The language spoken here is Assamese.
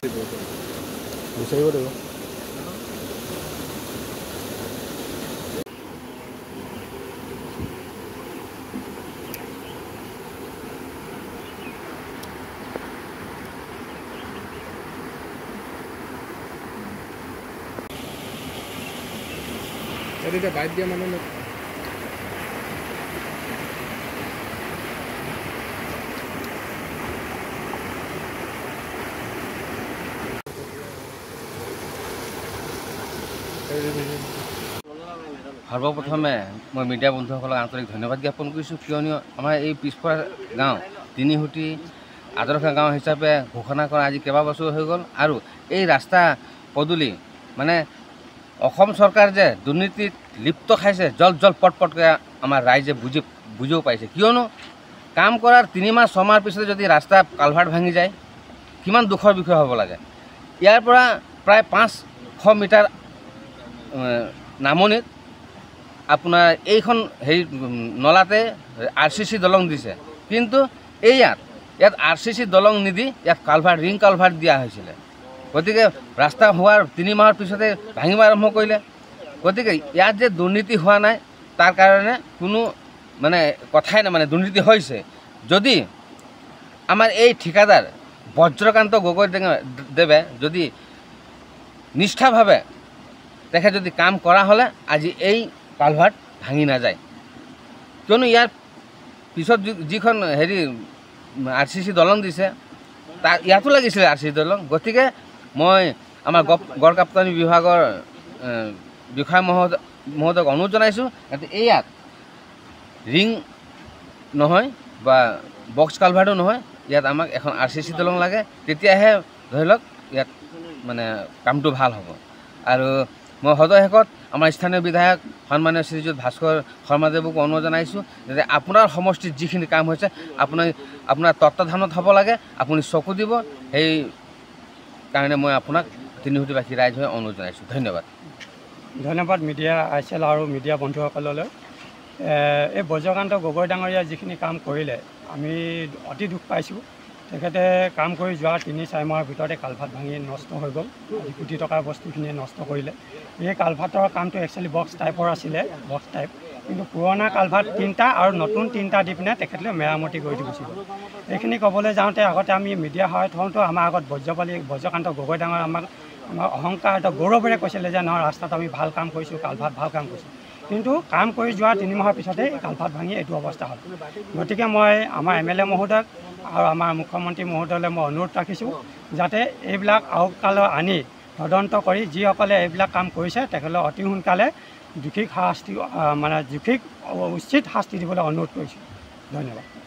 বিচাৰিব লাগিব। এতিয়া বাইক দিয়া মানুহ সৰ্বপ্ৰথমে মই মিডিয়া বন্ধুসকলক আন্তৰিক ধন্যবাদ জ্ঞাপন কৰিছোঁ, কিয়নো আমাৰ এই পিছপৰা গাঁও তিনিহুটি আদৰ্শ গাঁও হিচাপে ঘোষণা কৰা আজি কেইবাবছৰ হৈ গ'ল। আৰু এই ৰাস্তা পদূলি মানে অসম চৰকাৰ যে দুৰ্নীতিত লিপ্ত খাইছে জল পটকৈ আমাৰ ৰাইজে বুজিও পাইছে। কিয়নো কাম কৰাৰ 3 মাহ 6 মাহৰ পিছতে যদি ৰাস্তা কালভাৰ্ট ভাঙি যায় কিমান দুখৰ বিষয় হ'ব লাগে। ইয়াৰ পৰা প্ৰায় 500 মিটাৰ নামনিত আপোনাৰ এইখন নলাতে RCC দলং দিছে, কিন্তু ইয়াত RCC দলং নিদি ইয়াত কালভাৰ্ট ৰিং কালভাৰ্ট দিয়া হৈছিলে। গতিকে ৰাস্তা হোৱাৰ 3 মাহৰ পিছতে ভাঙিব আৰম্ভ কৰিলে। গতিকে ইয়াত যে দুৰ্নীতি হোৱা নাই তাৰ কাৰণে কোনো মানে কথাই নাই, মানে দুৰ্নীতি হৈছে। যদি আমাৰ এই ঠিকাদাৰ বজ্ৰকান্ত গগৈদেৱে যদি নিষ্ঠাভাৱে তেখেত যদি কাম কৰা হ'লে আজি এই কালভাৰ্ট ভাঙি নাযায়। কিয়নো ইয়াৰ পিছত যিখন RCC দলং দিছে তাৰ ইয়াতো লাগিছিলে RCC দলং। গতিকে মই আমাৰ গড়কাপ্তানি বিভাগৰ বিষয়া মহোদয়ক অনুৰোধ জনাইছোঁ, যাতে ইয়াত ৰিং নহয় বা বক্স কালভাৰ্টো নহয়, ইয়াত আমাক এখন RCC দলং লাগে। তেতিয়াহে ধৰি লওক ইয়াত মানে কামটো ভাল হ'ব। আৰু মই সদয় শেষত আমাৰ স্থানীয় বিধায়ক সন্মানীয় শ্ৰীযুত ভাস্কৰ শৰ্মাদেৱক অনুৰোধ জনাইছোঁ, যাতে আপোনাৰ সমষ্টিত যিখিনি কাম হৈছে আপোনাৰ তত্ত্বাৱধানত হ'ব লাগে, আপুনি চকু দিব। সেই কাৰণে মই আপোনাক তিনিহুটিবাসী ৰাইজ হৈ অনুৰোধ জনাইছোঁ। ধন্যবাদ মিডিয়া ICL আৰু মিডিয়া বন্ধুসকললৈ। এই বজ্ৰকান্ত গগৈ ডাঙৰীয়া যিখিনি কাম কৰিলে আমি অতি দুখ পাইছোঁ। তেখেতে কাম কৰি যোৱা 3-4 মাহৰ ভিতৰতে কালভাৰ্ট ভাঙি নষ্ট হৈ গ'ল। কোটি টকাৰ বস্তুখিনি নষ্ট কৰিলে। এই কালভাৰ্টৰ কামটো একচুৱেলি বক্স টাইপৰ আছিলে, বক্স টাইপ, কিন্তু পুৰণা কালভাৰ্ট 3টা আৰু নতুন 3টা দি পিনে তেখেতে মেৰামতি কৰি দি গুচি গ'ল। এইখিনি ক'বলৈ যাওঁতে আগতে আমি মিডিয়া সহায়ত হওঁতো আমাৰ আগত বজ্ৰকান্ত গগৈ ডাঙৰ আমাৰ অহংকাৰ এটা গৌৰৱেৰে কৈছিলে যে নহয়, ৰাস্তাত আমি ভাল কাম কৰিছোঁ, কালভাৰ্ট ভাল কাম কৰিছোঁ। কিন্তু কাম কৰি যোৱা 3 মাহৰ পিছতে কালভাৰ্ট ভাঙি এইটো অৱস্থা হ'ল। গতিকে মই আমাৰ MLA মহোদয়ক আৰু আমাৰ মুখ্যমন্ত্ৰী মহোদয়লৈ মই অনুৰোধ ৰাখিছোঁ, যাতে এইবিলাক আওকালৈ আনি তদন্ত কৰি যিসকলে এইবিলাক কাম কৰিছে তেখেতলৈ অতি সোনকালে উচিত শাস্তি দিবলৈ অনুৰোধ কৰিছোঁ। ধন্যবাদ।